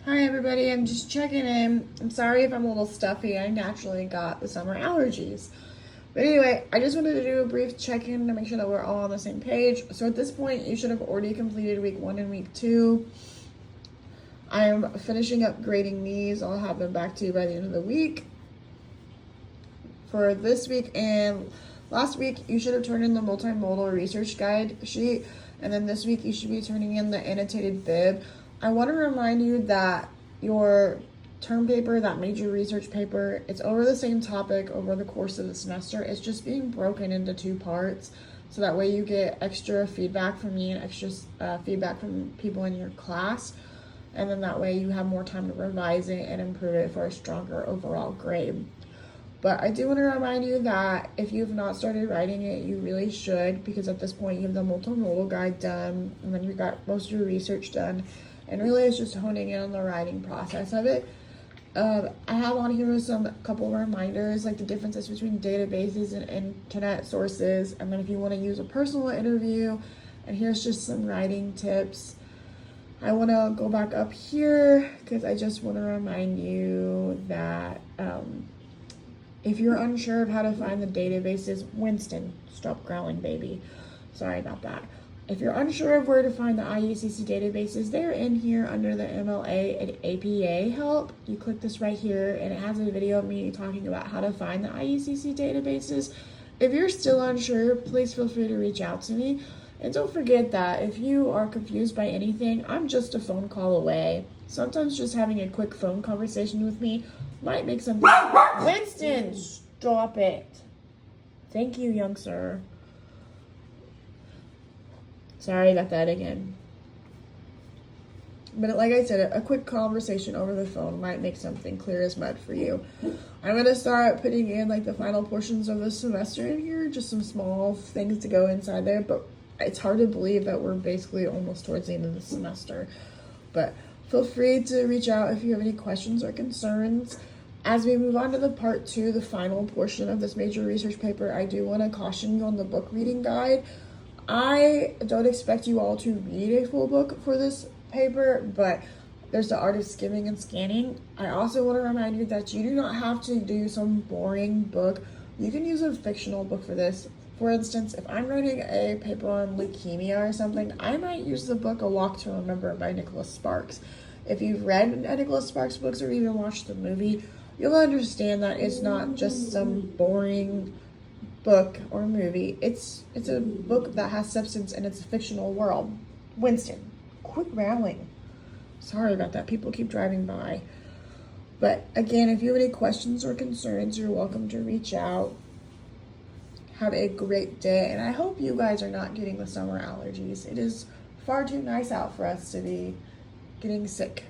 Hi everybody, I'm just checking in. I'm sorry if I'm a little stuffy. I naturally got the summer allergies. But anyway, I just wanted to do a brief check-in to make sure that we're all on the same page. So at this point, you should have already completed week 1 and week 2. I am finishing up grading these. I'll have them back to you by the end of the week. For this week and last week, you should have turned in the multimodal research guide sheet. And then this week, you should be turning in the annotated bib. I want to remind you that your term paper, that major research paper, it's over the same topic over the course of the semester. It's just being broken into 2 parts. So that way you get extra feedback from me and extra feedback from people in your class. And then that way you have more time to revise it and improve it for a stronger overall grade. But I do want to remind you that if you've not started writing it, you really should, because at this point you have the multimodal guide done, and then you've got most of your research done, and really it's just honing in on the writing process of it. I have on here some couple reminders, like the differences between databases and internet sources, and then if you want to use a personal interview, and here's just some writing tips. I want to go back up here because I just want to remind you that if you're unsure of how to find the databases, Winston, stop growling, baby. Sorry about that. If you're unsure of where to find the IUCC databases, they're in here under the MLA and APA help. You click this right here, and it has a video of me talking about how to find the IUCC databases. If you're still unsure, please feel free to reach out to me. And don't forget that if you are confused by anything, I'm just a phone call away. Sometimes just having a quick phone conversation with me might make something. Winston, stop it. Thank you, young sir. Sorry about that again. But like I said, a quick conversation over the phone might make something clear as mud for you. I'm going to start putting in like the final portions of the semester in here, just some small things to go inside there, but it's hard to believe that we're basically almost towards the end of the semester. But feel free to reach out if you have any questions or concerns. As we move on to the part 2, the final portion of this major research paper, I do want to caution you on the book reading guide. I don't expect you all to read a full book for this paper, but there's the art of skimming and scanning. I also want to remind you that you do not have to do some boring book. You can use a fictional book for this. For instance, if I'm writing a paper on leukemia or something, I might use the book A Walk to Remember by Nicholas Sparks. If you've read Nicholas Sparks books or even watched the movie, you'll understand that it's not just some boring book or movie. It's a book that has substance and it's a fictional world. Winston, quit growling. Sorry about that. People keep driving by. But again, if you have any questions or concerns, you're welcome to reach out. Have a great day, and I hope you guys are not getting the summer allergies. It is far too nice out for us to be getting sick.